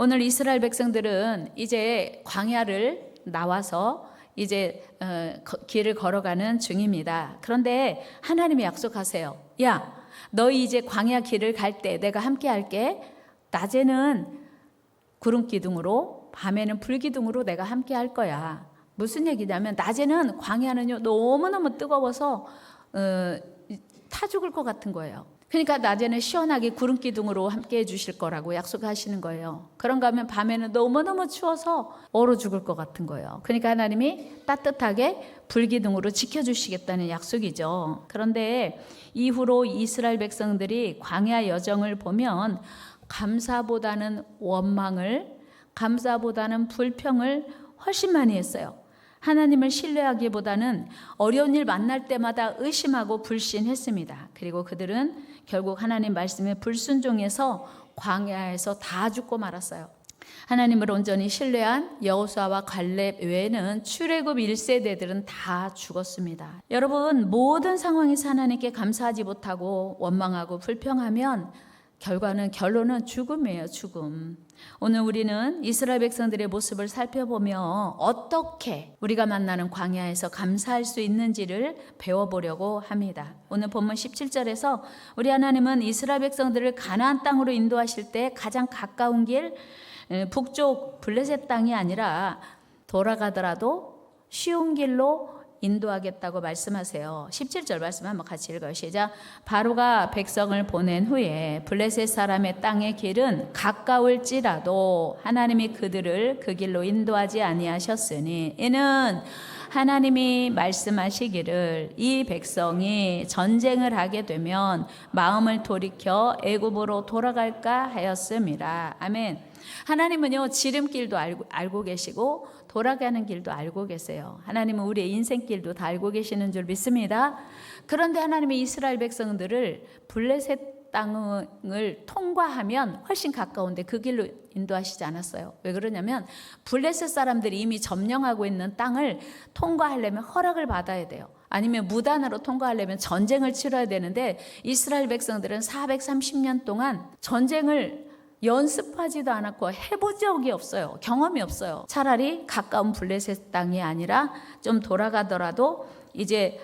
오늘 이스라엘 백성들은 이제 광야를 나와서 이제 길을 걸어가는 중입니다. 그런데 하나님이 약속하세요. 야, 너희 이제 광야 길을 갈 때 내가 함께 할게. 낮에는 구름 기둥으로, 밤에는 불 기둥으로 내가 함께 할 거야. 무슨 얘기냐면 낮에는 광야는요 너무너무 뜨거워서 타 죽을 것 같은 거예요. 그러니까 낮에는 시원하게 구름 기둥으로 함께 해주실 거라고 약속하시는 거예요. 그런가 하면 밤에는 너무너무 추워서 얼어 죽을 것 같은 거예요. 그러니까 하나님이 따뜻하게 불 기둥으로 지켜주시겠다는 약속이죠. 그런데 이후로 이스라엘 백성들이 광야 여정을 보면 감사보다는 원망을, 감사보다는 불평을 훨씬 많이 했어요. 하나님을 신뢰하기보다는 어려운 일 만날 때마다 의심하고 불신했습니다. 그리고 그들은 결국 하나님 말씀에 불순종해서 광야에서 다 죽고 말았어요. 하나님을 온전히 신뢰한 여호수아와 갈렙 외에는 출애굽 1세대들은 다 죽었습니다. 여러분, 모든 상황에서 하나님께 감사하지 못하고 원망하고 불평하면 결론은 죽음이에요, 죽음. 오늘 우리는 이스라엘 백성들의 모습을 살펴보며 어떻게 우리가 만나는 광야에서 감사할 수 있는지를 배워보려고 합니다. 오늘 본문 17절에서 우리 하나님은 이스라엘 백성들을 가나안 땅으로 인도하실 때 가장 가까운 길, 북쪽 블레셋 땅이 아니라 돌아가더라도 쉬운 길로 인도하겠다고 말씀하세요. 17절 말씀 한번 같이 읽어요. 시작. 바로가 백성을 보낸 후에 블레셋 사람의 땅의 길은 가까울지라도 하나님이 그들을 그 길로 인도하지 아니하셨으니 이는 하나님이 말씀하시기를 이 백성이 전쟁을 하게 되면 마음을 돌이켜 애굽으로 돌아갈까 하였음이라. 아멘. 하나님은요 지름길도 알고 계시고 돌아가는 길도 알고 계세요. 하나님은 우리의 인생길도 다 알고 계시는 줄 믿습니다. 그런데 하나님이 이스라엘 백성들을 블레셋 땅을 통과하면 훨씬 가까운데 그 길로 인도하시지 않았어요. 왜 그러냐면 블레셋 사람들이 이미 점령하고 있는 땅을 통과하려면 허락을 받아야 돼요. 아니면 무단으로 통과하려면 전쟁을 치러야 되는데 이스라엘 백성들은 430년 동안 전쟁을 연습하지도 않았고 해본 적이 없어요. 경험이 없어요. 차라리 가까운 블레셋 땅이 아니라 좀 돌아가더라도 이제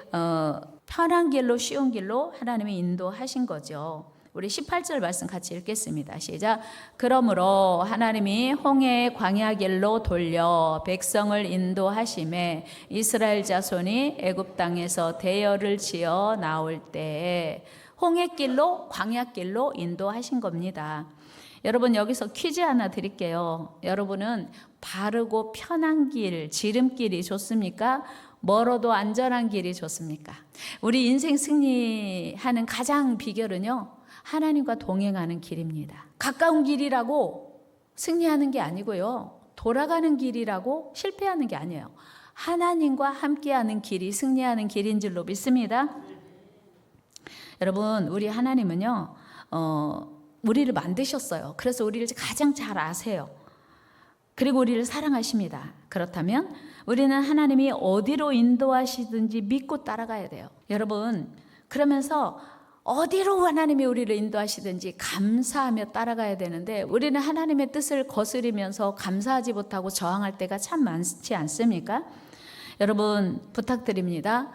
편한 길로 쉬운 길로 하나님이 인도하신 거죠. 우리 18절 말씀 같이 읽겠습니다. 시작. 그러므로 하나님이 홍해의 광야 길로 돌려 백성을 인도하심에 이스라엘 자손이 애굽 땅에서 대열을 지어 나올 때에 홍해길로 광야길로 인도하신 겁니다. 여러분 여기서 퀴즈 하나 드릴게요. 여러분은 바르고 편한 길, 지름길이 좋습니까? 멀어도 안전한 길이 좋습니까? 우리 인생 승리하는 가장 비결은요, 하나님과 동행하는 길입니다. 가까운 길이라고 승리하는 게 아니고요, 돌아가는 길이라고 실패하는 게 아니에요. 하나님과 함께하는 길이 승리하는 길인 줄로 믿습니다. 여러분, 우리 하나님은요, 우리를 만드셨어요. 그래서 우리를 가장 잘 아세요. 그리고 우리를 사랑하십니다. 그렇다면 우리는 하나님이 어디로 인도하시든지 믿고 따라가야 돼요. 여러분, 그러면서 어디로 하나님이 우리를 인도하시든지 감사하며 따라가야 되는데 우리는 하나님의 뜻을 거스리면서 감사하지 못하고 저항할 때가 참 많지 않습니까? 여러분, 부탁드립니다.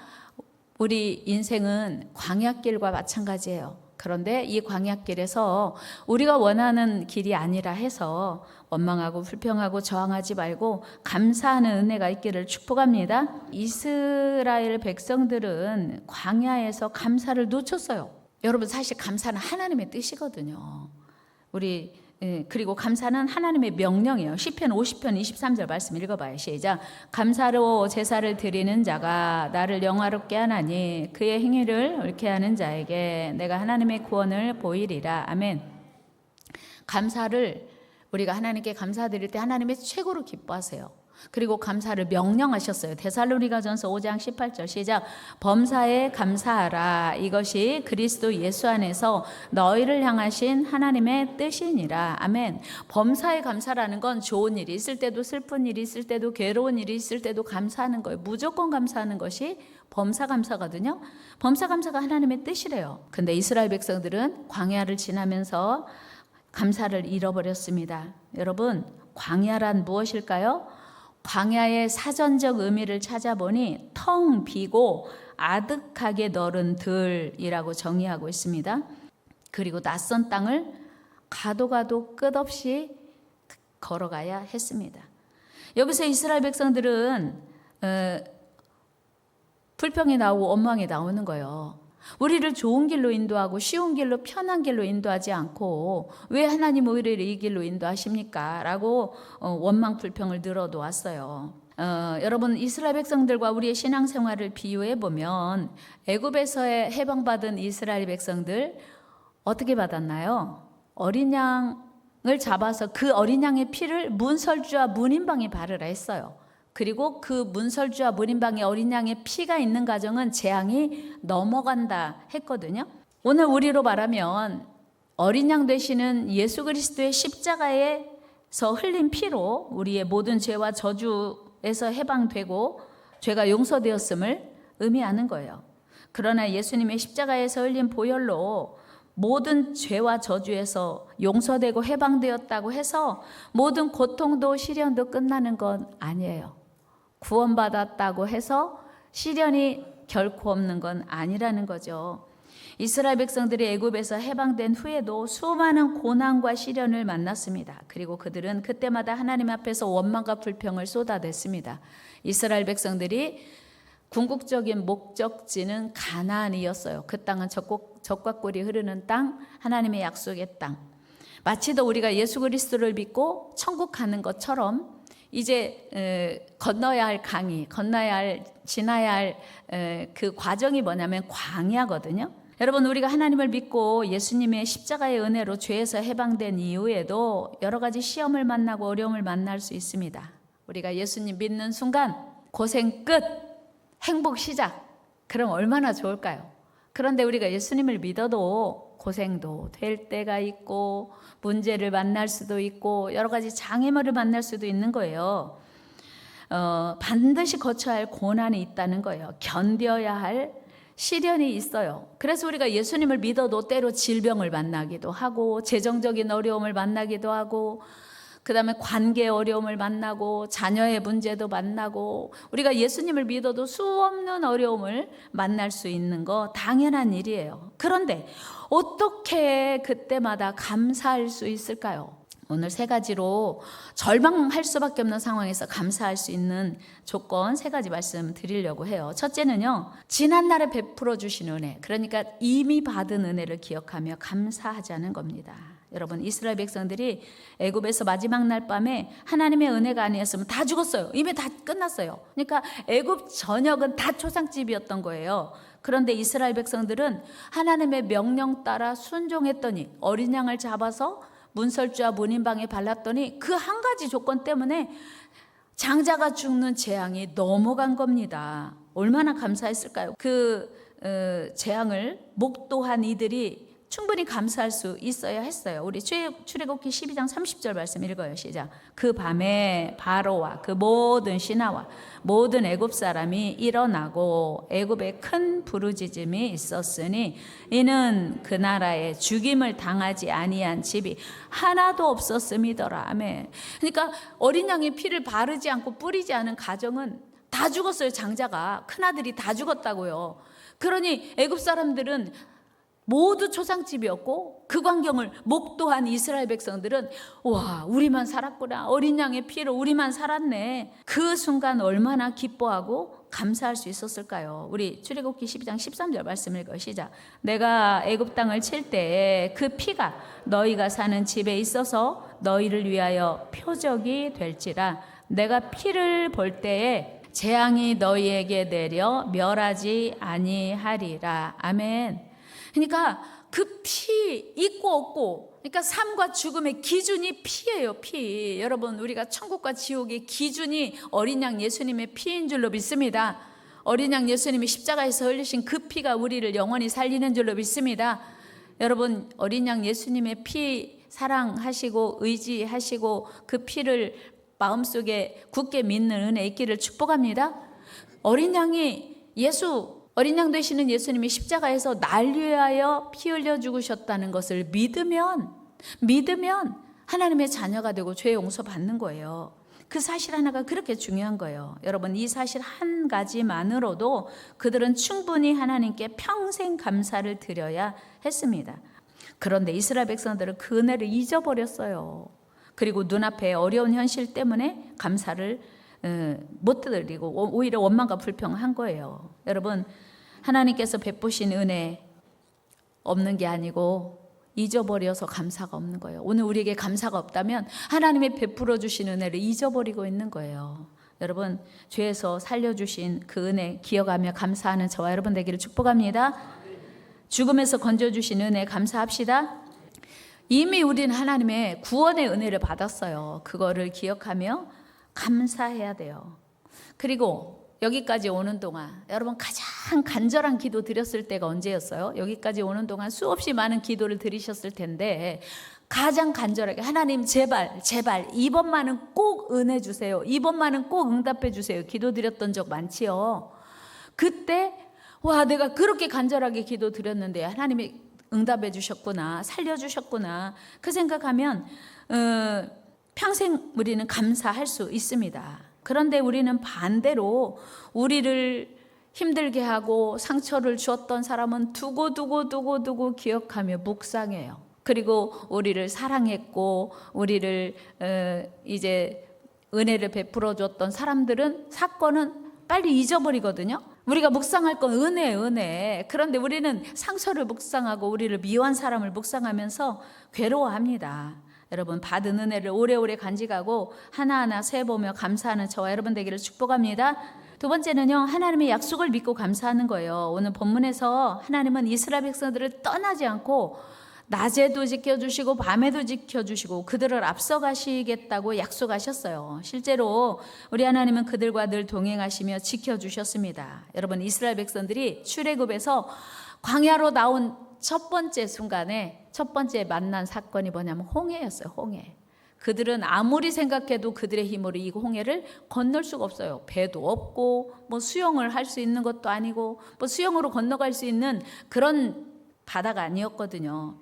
우리 인생은 광야길과 마찬가지예요. 그런데 이 광야길에서 우리가 원하는 길이 아니라 해서 원망하고 불평하고 저항하지 말고 감사하는 은혜가 있기를 축복합니다. 이스라엘 백성들은 광야에서 감사를 놓쳤어요. 여러분, 사실 감사는 하나님의 뜻이거든요. 그리고 감사는 하나님의 명령이에요. 시편 50편 23절 말씀 읽어봐요. 시작. 감사로 제사를 드리는 자가 나를 영화롭게 하나니 그의 행위를 옳게 하는 자에게 내가 하나님의 구원을 보이리라. 아멘. 감사를 우리가 하나님께 감사드릴 때 하나님의 최고로 기뻐하세요. 그리고 감사를 명령하셨어요. 데살로니가전서 5장 18절 시작. 범사에 감사하라. 이것이 그리스도 예수 안에서 너희를 향하신 하나님의 뜻이니라. 아멘. 범사에 감사라는 건 좋은 일이 있을 때도 슬픈 일이 있을 때도 괴로운 일이 있을 때도 감사하는 거예요. 무조건 감사하는 것이 범사감사거든요. 범사감사가 하나님의 뜻이래요. 근데 이스라엘 백성들은 광야를 지나면서 감사를 잃어버렸습니다. 여러분, 광야란 무엇일까요? 광야의 사전적 의미를 찾아보니 텅 비고 아득하게 너른 들이라고 정의하고 있습니다. 그리고 낯선 땅을 가도 끝없이 걸어가야 했습니다. 여기서 이스라엘 백성들은 불평이 나오고 원망이 나오는 거예요. 우리를 좋은 길로 인도하고 쉬운 길로 편한 길로 인도하지 않고 왜 하나님 오히려 이 길로 인도하십니까? 라고 원망 불평을 늘어놓았어요. 여러분, 이스라엘 백성들과 우리의 신앙생활을 비유해 보면 애굽에서의 해방받은 이스라엘 백성들 어떻게 받았나요? 어린 양을 잡아서 그 어린 양의 피를 문설주와 문인방에 바르라 했어요. 그리고 그 문설주와 문인방에 어린 양의 피가 있는 가정은 재앙이 넘어간다 했거든요. 오늘 우리로 말하면 어린 양 되시는 예수 그리스도의 십자가에서 흘린 피로 우리의 모든 죄와 저주에서 해방되고 죄가 용서되었음을 의미하는 거예요. 그러나 예수님의 십자가에서 흘린 보혈로 모든 죄와 저주에서 용서되고 해방되었다고 해서 모든 고통도 시련도 끝나는 건 아니에요. 구원받았다고 해서 시련이 결코 없는 건 아니라는 거죠. 이스라엘 백성들이 애굽에서 해방된 후에도 수많은 고난과 시련을 만났습니다. 그리고 그들은 그때마다 하나님 앞에서 원망과 불평을 쏟아냈습니다. 이스라엘 백성들이 궁극적인 목적지는 가나안이었어요. 그 땅은 젖과 꿀이 흐르는 땅, 하나님의 약속의 땅. 마치 더 우리가 예수 그리스도를 믿고 천국 가는 것처럼 이제 건너야 할 강이, 지나야 할 그 과정이 뭐냐면 광야거든요. 여러분, 우리가 하나님을 믿고 예수님의 십자가의 은혜로 죄에서 해방된 이후에도 여러 가지 시험을 만나고 어려움을 만날 수 있습니다. 우리가 예수님 믿는 순간 고생 끝, 행복 시작. 그럼 얼마나 좋을까요? 그런데 우리가 예수님을 믿어도 고생도 될 때가 있고 문제를 만날 수도 있고 여러 가지 장애물을 만날 수도 있는 거예요. 반드시 거쳐야 할 고난이 있다는 거예요. 견뎌야 할 시련이 있어요. 그래서 우리가 예수님을 믿어도 때로 질병을 만나기도 하고 재정적인 어려움을 만나기도 하고 그 다음에 관계의 어려움을 만나고 자녀의 문제도 만나고 우리가 예수님을 믿어도 수없는 어려움을 만날 수 있는 거 당연한 일이에요. 그런데 어떻게 그때마다 감사할 수 있을까요? 오늘 세 가지로 절망할 수밖에 없는 상황에서 감사할 수 있는 조건 세 가지 말씀드리려고 해요. 첫째는요, 지난날에 베풀어 주신 은혜, 그러니까 이미 받은 은혜를 기억하며 감사하자는 겁니다. 여러분, 이스라엘 백성들이 애굽에서 마지막 날 밤에 하나님의 은혜가 아니었으면 다 죽었어요. 이미 다 끝났어요. 그러니까 애굽 전역은 다 초상집이었던 거예요. 그런데 이스라엘 백성들은 하나님의 명령 따라 순종했더니 어린 양을 잡아서 문설주와 문인방에 발랐더니 그 한 가지 조건 때문에 장자가 죽는 재앙이 넘어간 겁니다. 얼마나 감사했을까요? 그 재앙을 목도한 이들이 충분히 감사할 수 있어야 했어요. 우리 출애굽기 12장 30절 말씀 읽어요. 시작. 그 밤에 바로와 그 모든 신하와 모든 애굽 사람이 일어나고 애굽에 큰 부르짖음이 있었으니 이는 그 나라에 죽임을 당하지 아니한 집이 하나도 없었음이더라. 아멘. 그러니까 어린 양의 피를 바르지 않고 뿌리지 않은 가정은 다 죽었어요. 장자가, 큰아들이 다 죽었다고요. 그러니 애굽 사람들은 모두 초상집이었고 그 광경을 목도한 이스라엘 백성들은 와, 우리만 살았구나. 어린 양의 피로 우리만 살았네. 그 순간 얼마나 기뻐하고 감사할 수 있었을까요? 우리 출애굽기 12장 13절 말씀 읽어요. 시작. 내가 애굽 땅을 칠 때에 그 피가 너희가 사는 집에 있어서 너희를 위하여 표적이 될지라. 내가 피를 볼 때에 재앙이 너희에게 내려 멸하지 아니하리라. 아멘. 그러니까 그 피 있고 없고, 그러니까 삶과 죽음의 기준이 피예요. 피. 여러분, 우리가 천국과 지옥의 기준이 어린 양 예수님의 피인 줄로 믿습니다. 어린 양 예수님이 십자가에서 흘리신 그 피가 우리를 영원히 살리는 줄로 믿습니다. 여러분, 어린 양 예수님의 피 사랑하시고 의지하시고 그 피를 마음속에 굳게 믿는 은혜 있기를 축복합니다. 어린 양 되시는 예수님이 십자가에서 날 위하여 피 흘려 죽으셨다는 것을 믿으면 믿으면 하나님의 자녀가 되고 죄 용서 받는 거예요. 그 사실 하나가 그렇게 중요한 거예요. 여러분, 이 사실 한 가지만으로도 그들은 충분히 하나님께 평생 감사를 드려야 했습니다. 그런데 이스라엘 백성들은 그 은혜를 잊어버렸어요. 그리고 눈앞에 어려운 현실 때문에 감사를 못 드리고 오히려 원망과 불평한 거예요. 여러분, 하나님께서 베푸신 은혜 없는 게 아니고 잊어버려서 감사가 없는 거예요. 오늘 우리에게 감사가 없다면 하나님의 베풀어 주신 은혜를 잊어버리고 있는 거예요. 여러분, 죄에서 살려주신 그 은혜 기억하며 감사하는 저와 여러분 되기를 축복합니다. 죽음에서 건져주신 은혜 감사합시다. 이미 우리는 하나님의 구원의 은혜를 받았어요. 그거를 기억하며 감사해야 돼요. 그리고 여기까지 오는 동안 여러분 가장 간절한 기도 드렸을 때가 언제였어요? 여기까지 오는 동안 수없이 많은 기도를 드리셨을 텐데 가장 간절하게 하나님 제발 이번만은 꼭 은혜 주세요. 이번만은 꼭 응답해 주세요. 기도 드렸던 적 많지요. 그때 와, 내가 그렇게 간절하게 기도 드렸는데 하나님이 응답해 주셨구나, 살려주셨구나, 그 생각하면 평생 우리는 감사할 수 있습니다. 그런데 우리는 반대로 우리를 힘들게 하고 상처를 주었던 사람은 두고 기억하며 묵상해요. 그리고 우리를 사랑했고 우리를 이제 은혜를 베풀어 줬던 사람들은 사건은 빨리 잊어버리거든요. 우리가 묵상할 건 은혜. 그런데 우리는 상처를 묵상하고 우리를 미워한 사람을 묵상하면서 괴로워합니다. 여러분, 받은 은혜를 오래오래 간직하고 하나하나 세보며 감사하는 저와 여러분 되기를 축복합니다. 두 번째는요, 하나님의 약속을 믿고 감사하는 거예요. 오늘 본문에서 하나님은 이스라엘 백성들을 떠나지 않고 낮에도 지켜주시고 밤에도 지켜주시고 그들을 앞서가시겠다고 약속하셨어요. 실제로 우리 하나님은 그들과 늘 동행하시며 지켜주셨습니다. 여러분, 이스라엘 백성들이 출애굽에서 광야로 나온 첫 번째 순간에 첫 번째 만난 사건이 뭐냐면 홍해였어요. 홍해. 그들은 아무리 생각해도 그들의 힘으로 이 홍해를 건널 수가 없어요. 배도 없고 뭐 수영을 할 수 있는 것도 아니고 뭐 수영으로 건너갈 수 있는 그런 바다가 아니었거든요.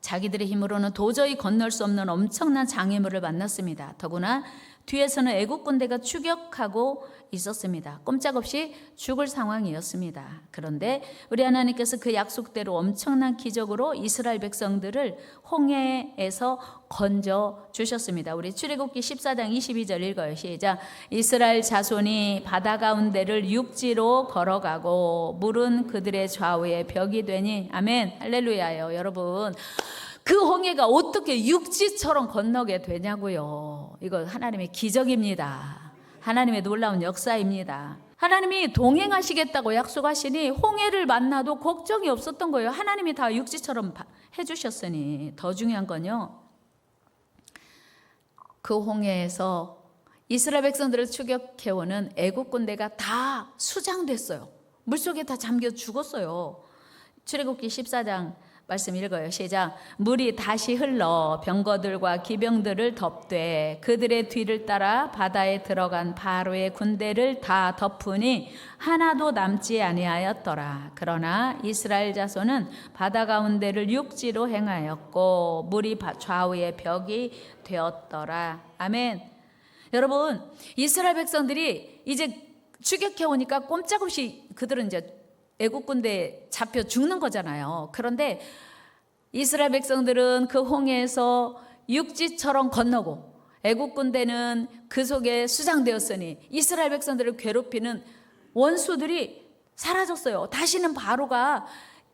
자기들의 힘으로는 도저히 건널 수 없는 엄청난 장애물을 만났습니다. 더구나 뒤에서는 애국 군대가 추격하고 있었습니다. 꼼짝없이 죽을 상황이었습니다. 그런데 우리 하나님께서 그 약속대로 엄청난 기적으로 이스라엘 백성들을 홍해에서 건져 주셨습니다. 우리 출애굽기 14장 22절 읽어요. 시작. 이스라엘 자손이 바다 가운데를 육지로 걸어가고 물은 그들의 좌우에 벽이 되니 아멘 할렐루야요. 여러분, 그 홍해가 어떻게 육지처럼 건너게 되냐고요. 이거 하나님의 기적입니다. 하나님의 놀라운 역사입니다. 하나님이 동행하시겠다고 약속하시니 홍해를 만나도 걱정이 없었던 거예요. 하나님이 다 육지처럼 해주셨으니. 더 중요한 건요, 그 홍해에서 이스라엘 백성들을 추격해오는 애국 군대가 다 수장됐어요. 물속에 다 잠겨 죽었어요. 출애굽기 14장 말씀 읽어요. 시작. 물이 다시 흘러 병거들과 기병들을 덮되 그들의 뒤를 따라 바다에 들어간 바로의 군대를 다 덮으니 하나도 남지 아니하였더라. 그러나 이스라엘 자손은 바다 가운데를 육지로 행하였고 물이 좌우의 벽이 되었더라. 아멘. 여러분, 이스라엘 백성들이 이제 추격해 오니까 꼼짝없이 그들은 이제 애국 군대에 잡혀 죽는 거잖아요. 그런데 이스라엘 백성들은 그 홍해에서 육지처럼 건너고 애국 군대는 그 속에 수장되었으니 이스라엘 백성들을 괴롭히는 원수들이 사라졌어요. 다시는 바로가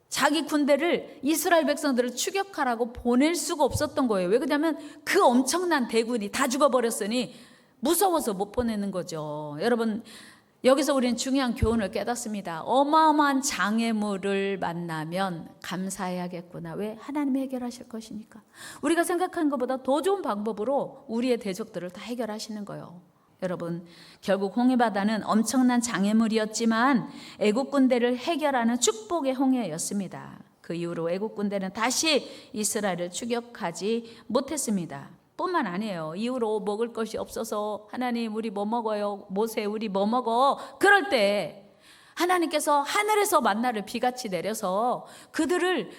자기 군대를 이스라엘 백성들을 추격하라고 보낼 수가 없었던 거예요. 왜 그러냐면 그 엄청난 대군이 다 죽어버렸으니 무서워서 못 보내는 거죠. 여러분, 여기서 우리는 중요한 교훈을 깨닫습니다. 어마어마한 장애물을 만나면 감사해야겠구나. 왜? 하나님이 해결하실 것이니까. 우리가 생각하는 것보다 더 좋은 방법으로 우리의 대적들을 다 해결하시는 거예요. 여러분, 결국 홍해바다는 엄청난 장애물이었지만 애국 군대를 해결하는 축복의 홍해였습니다. 그 이후로 애국 군대는 다시 이스라엘을 추격하지 못했습니다. 뿐만 아니에요. 이후로 먹을 것이 없어서 하나님 우리 뭐 먹어요? 모세 우리 뭐 먹어? 그럴 때 하나님께서 하늘에서 만나를 비같이 내려서 그들을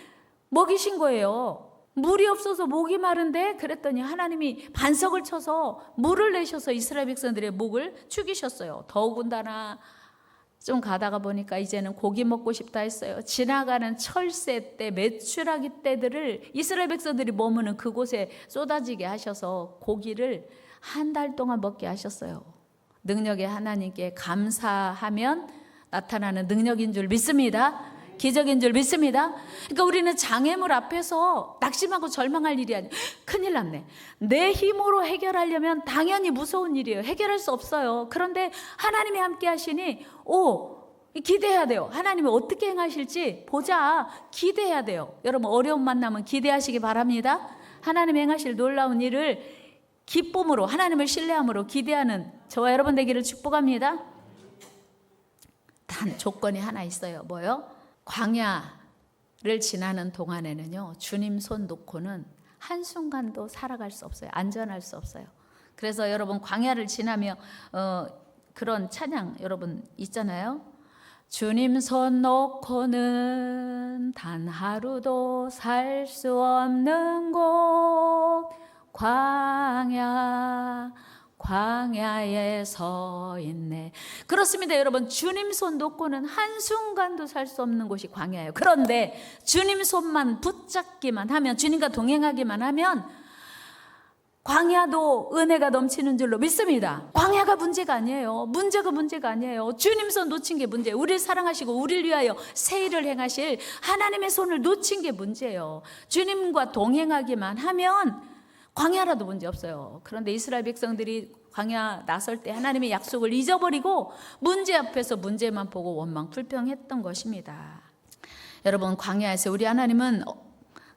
먹이신 거예요. 물이 없어서 목이 마른데 그랬더니 하나님이 반석을 쳐서 물을 내셔서 이스라엘 백성들의 목을 죽이셨어요. 더군다나 좀 가다가 보니까 이제는 고기 먹고 싶다 했어요. 지나가는 철새 때, 메추라기 때들을 이스라엘 백성들이 머무는 그곳에 쏟아지게 하셔서 고기를 한 달 동안 먹게 하셨어요. 능력의 하나님께 감사하면 나타나는 능력인 줄 믿습니다. 기적인 줄 믿습니다. 그러니까 우리는 장애물 앞에서 낙심하고 절망할 일이 아니에요. 큰일 났네. 내 힘으로 해결하려면 당연히 무서운 일이에요. 해결할 수 없어요. 그런데 하나님이 함께 하시니 기대해야 돼요. 하나님이 어떻게 행하실지 보자. 기대해야 돼요. 여러분 어려움 만나면 기대하시기 바랍니다. 하나님이 행하실 놀라운 일을 기쁨으로, 하나님을 신뢰함으로 기대하는 저와 여러분 되기를 축복합니다. 단 조건이 하나 있어요. 뭐요? 광야를 지나는 동안에는요, 주님 손 놓고는 한순간도 살아갈 수 없어요. 안전할 수 없어요. 그래서 여러분 광야를 지나며 그런 찬양 여러분 있잖아요. 주님 손 놓고는 단 하루도 살 수 없는 곳 광야에 서 있네. 그렇습니다, 여러분. 주님 손 놓고는 한순간도 살 수 없는 곳이 광야예요. 그런데 주님 손만 붙잡기만 하면, 주님과 동행하기만 하면 광야도 은혜가 넘치는 줄로 믿습니다. 광야가 문제가 아니에요. 문제가 아니에요. 주님 손 놓친 게 문제예요. 우리를 사랑하시고 우리를 위하여 새 일을 행하실 하나님의 손을 놓친 게 문제예요. 주님과 동행하기만 하면 광야라도 문제 없어요. 그런데 이스라엘 백성들이 광야 나설 때 하나님의 약속을 잊어버리고 문제 앞에서 문제만 보고 원망 불평했던 것입니다. 여러분, 광야에서 우리 하나님은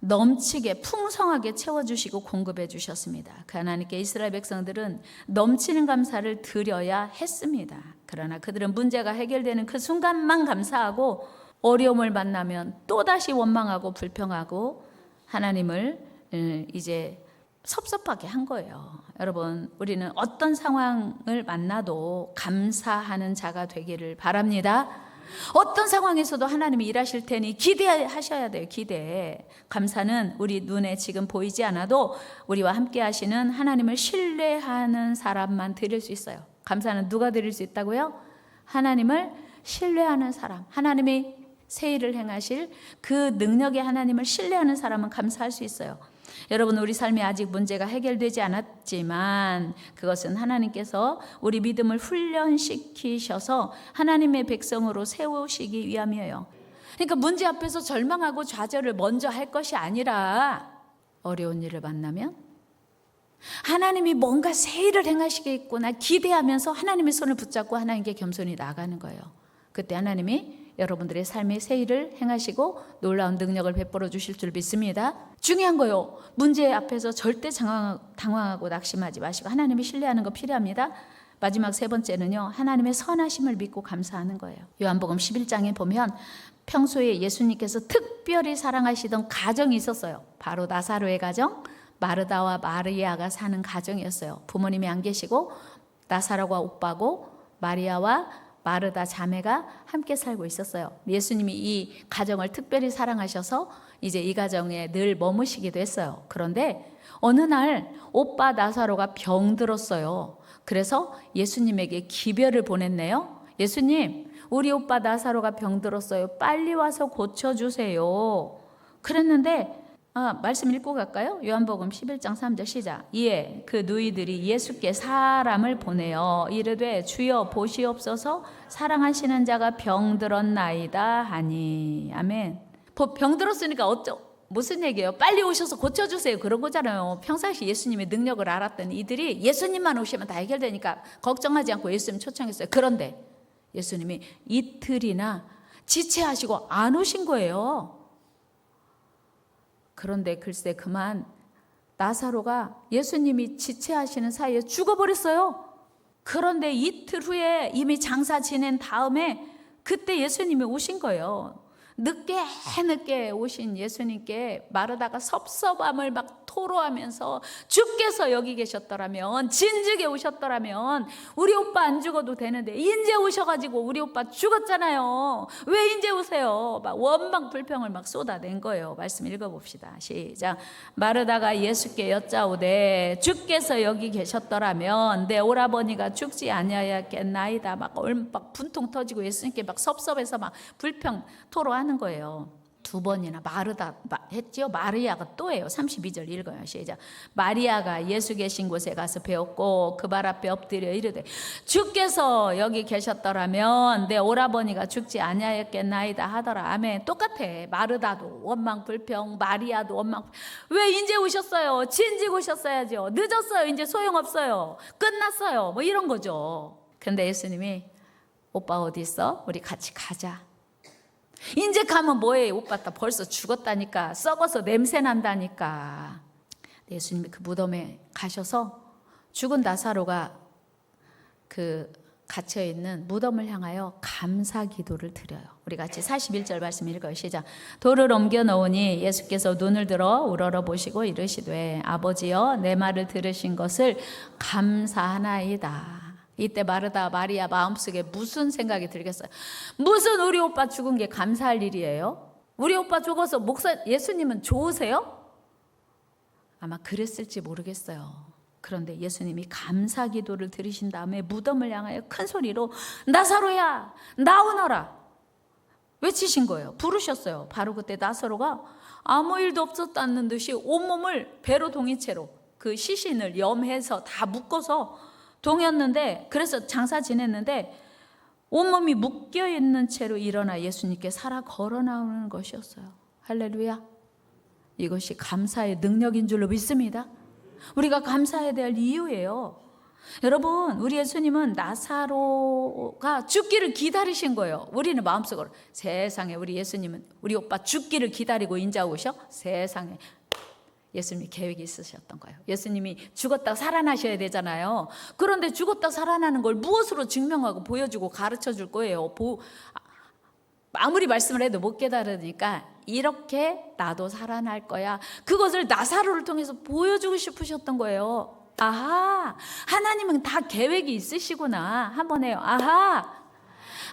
넘치게 풍성하게 채워주시고 공급해 주셨습니다. 그 하나님께 이스라엘 백성들은 넘치는 감사를 드려야 했습니다. 그러나 그들은 문제가 해결되는 그 순간만 감사하고 어려움을 만나면 또다시 원망하고 불평하고 하나님을 이제 섭섭하게 한 거예요. 여러분, 우리는 어떤 상황을 만나도 감사하는 자가 되기를 바랍니다. 어떤 상황에서도 하나님이 일하실 테니 기대하셔야 돼요. 기대. 감사는 우리 눈에 지금 보이지 않아도 우리와 함께 하시는 하나님을 신뢰하는 사람만 드릴 수 있어요. 감사는 누가 드릴 수 있다고요? 하나님을 신뢰하는 사람, 하나님이 새 일을 행하실 그 능력의 하나님을 신뢰하는 사람은 감사할 수 있어요. 여러분, 우리 삶에 아직 문제가 해결되지 않았지만 그것은 하나님께서 우리 믿음을 훈련시키셔서 하나님의 백성으로 세우시기 위함이에요. 그러니까 문제 앞에서 절망하고 좌절을 먼저 할 것이 아니라 어려운 일을 만나면 하나님이 뭔가 새 일을 행하시겠구나 기대하면서 하나님의 손을 붙잡고 하나님께 겸손히 나아가는 거예요. 그때 하나님이 여러분들의 삶의 새 일을 행하시고 놀라운 능력을 베풀어 주실 줄 믿습니다. 중요한 거요. 문제 앞에서 절대 당황하고 낙심하지 마시고 하나님을 신뢰하는 거 필요합니다. 마지막 세 번째는요, 하나님의 선하심을 믿고 감사하는 거예요. 요한복음 11장에 보면 평소에 예수님께서 특별히 사랑하시던 가정이 있었어요. 바로 나사로의 가정, 마르다와 마리아가 사는 가정이었어요. 부모님이 안 계시고 나사로가 오빠고 마리아와 마르다 자매가 함께 살고 있었어요. 예수님이 이 가정을 특별히 사랑하셔서 이제 이 가정에 늘 머무시기도 했어요. 그런데 어느 날 오빠 나사로가 병들었어요. 그래서 예수님에게 기별을 보냈네요. 예수님, 우리 오빠 나사로가 병들었어요. 빨리 와서 고쳐주세요. 그랬는데 말씀 읽고 갈까요? 요한복음 11장 3절 시작. 이에 그 누이들이 예수께 사람을 보내어 이르되 주여 보시옵소서 사랑하시는 자가 병들었나이다 하니. 아멘. 병들었으니까 무슨 얘기예요? 빨리 오셔서 고쳐주세요. 그런 거잖아요. 평상시 예수님의 능력을 알았던 이들이 예수님만 오시면 다 해결되니까 걱정하지 않고 예수님 초청했어요. 그런데 예수님이 이틀이나 지체하시고 안 오신 거예요. 그런데 글쎄 그만 나사로가 예수님이 지체하시는 사이에 죽어버렸어요. 그런데 이틀 후에 이미 장사 지낸 다음에 그때 예수님이 오신 거예요. 늦게 오신 예수님께 마르다가 섭섭함을 막 토로하면서 주께서 여기 계셨더라면, 진즉에 오셨더라면 우리 오빠 안 죽어도 되는데 인제 오셔가지고 우리 오빠 죽었잖아요. 왜 인제 오세요? 막 원망 불평을 막 쏟아낸 거예요. 말씀 읽어봅시다. 시작. 마르다가 예수께 여짜오되 주께서 여기 계셨더라면 내 오라버니가 죽지 아니하였겠나이다. 막 분통 터지고 예수님께 막 섭섭해서 막 불평 토로하는 거예요. 2번이나 마르다 했지요. 마리아가 또예요. 32절 읽어요. 시작. 마리아가 예수 계신 곳에 가서 배웠고 그 발 앞에 엎드려 이르되 주께서 여기 계셨더라면 내 오라버니가 죽지 아니하였겠나이다 하더라. 아멘. 똑같아. 마르다도 원망 불평, 마리아도 원망. 왜 이제 오셨어요? 진즉 오셨어야죠. 늦었어요. 이제 소용없어요. 끝났어요. 뭐 이런 거죠. 근데 예수님이 오빠 어디 있어? 우리 같이 가자. 이제 가면 뭐해? 오빠 다 벌써 죽었다니까. 썩어서 냄새 난다니까. 예수님이 그 무덤에 가셔서 죽은 나사로가 그 갇혀있는 무덤을 향하여 감사 기도를 드려요. 우리 같이 41절 말씀 읽어요. 시작. 돌을 옮겨 놓으니 예수께서 눈을 들어 우러러 보시고 이르시되 아버지여 내 말을 들으신 것을 감사하나이다. 이때 마르다 마리아 마음속에 무슨 생각이 들겠어요? 무슨 우리 오빠 죽은 게 감사할 일이에요? 우리 오빠 죽어서 예수님은 좋으세요? 아마 그랬을지 모르겠어요. 그런데 예수님이 감사 기도를 드리신 다음에 무덤을 향하여 큰 소리로 나사로야 나오너라 외치신 거예요. 부르셨어요. 바로 그때 나사로가 아무 일도 없었다는 듯이 온몸을 배로 동이채로 그 시신을 염해서 다 묶어서 동였는데, 그래서 장사 지냈는데 온몸이 묶여있는 채로 일어나 예수님께 살아 걸어 나오는 것이었어요. 할렐루야. 이것이 감사의 능력인 줄로 믿습니다. 우리가 감사해야 될 이유예요. 여러분, 우리 예수님은 나사로가 죽기를 기다리신 거예요. 우리는 마음속으로 세상에 우리 예수님은 우리 오빠 죽기를 기다리고 인자 오셔? 세상에 예수님이 계획이 있으셨던 거예요. 예수님이 죽었다 살아나셔야 되잖아요. 그런데 죽었다 살아나는 걸 무엇으로 증명하고 보여주고 가르쳐 줄 거예요. 아무리 말씀을 해도 못 깨달으니까 이렇게 나도 살아날 거야. 그것을 나사로를 통해서 보여주고 싶으셨던 거예요. 아하, 하나님은 다 계획이 있으시구나. 한번 해요. 아하,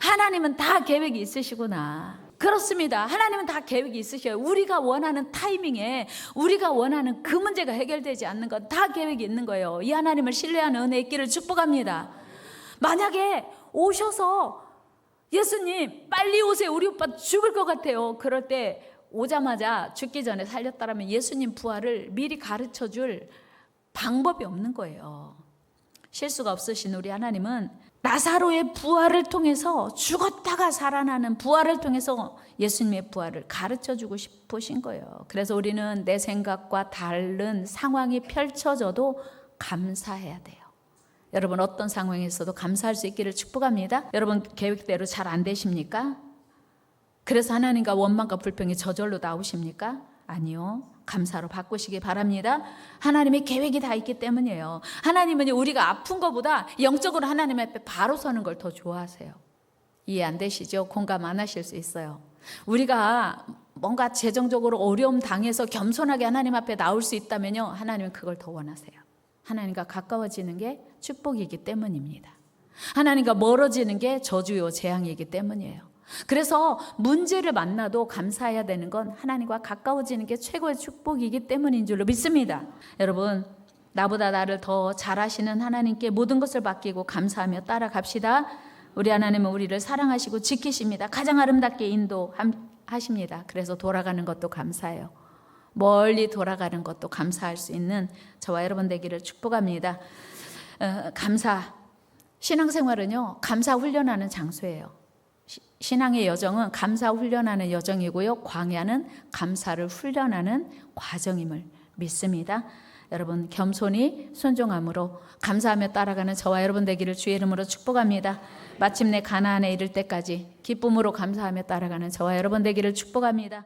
하나님은 다 계획이 있으시구나. 그렇습니다. 하나님은 다 계획이 있으셔요. 우리가 원하는 타이밍에 우리가 원하는 그 문제가 해결되지 않는 건 다 계획이 있는 거예요. 이 하나님을 신뢰하는 은혜 있기를 축복합니다. 만약에 오셔서 예수님 빨리 오세요. 우리 오빠 죽을 것 같아요. 그럴 때 오자마자 죽기 전에 살렸다라면 예수님 부활을 미리 가르쳐줄 방법이 없는 거예요. 실수가 없으신 우리 하나님은 나사로의 부활을 통해서 죽었다가 살아나는 부활을 통해서 예수님의 부활을 가르쳐주고 싶으신 거예요. 그래서 우리는 내 생각과 다른 상황이 펼쳐져도 감사해야 돼요. 여러분 어떤 상황에서도 감사할 수 있기를 축복합니다. 여러분 계획대로 잘 안 되십니까? 그래서 하나님과 원망과 불평이 저절로 나오십니까? 아니요. 감사로 바꾸시기 바랍니다. 하나님의 계획이 다 있기 때문이에요. 하나님은 우리가 아픈 것보다 영적으로 하나님 앞에 바로 서는 걸 더 좋아하세요. 이해 안 되시죠? 공감 안 하실 수 있어요. 우리가 뭔가 재정적으로 어려움 당해서 겸손하게 하나님 앞에 나올 수 있다면요, 하나님은 그걸 더 원하세요. 하나님과 가까워지는 게 축복이기 때문입니다. 하나님과 멀어지는 게 저주요 재앙이기 때문이에요. 그래서 문제를 만나도 감사해야 되는 건 하나님과 가까워지는 게 최고의 축복이기 때문인 줄로 믿습니다. 여러분, 나보다 나를 더 잘하시는 하나님께 모든 것을 맡기고 감사하며 따라갑시다. 우리 하나님은 우리를 사랑하시고 지키십니다. 가장 아름답게 인도하십니다. 그래서 돌아가는 것도 감사해요. 멀리 돌아가는 것도 감사할 수 있는 저와 여러분 되기를 축복합니다. 감사, 신앙생활은요, 감사 훈련하는 장소예요. 신앙의 여정은 감사 훈련하는 여정이고요, 광야는 감사를 훈련하는 과정임을 믿습니다. 여러분 겸손히 순종함으로 감사하며 따라가는 저와 여러분 되기를 주의 이름으로 축복합니다. 마침내 가나안에 이를 때까지 기쁨으로 감사하며 따라가는 저와 여러분 되기를 축복합니다.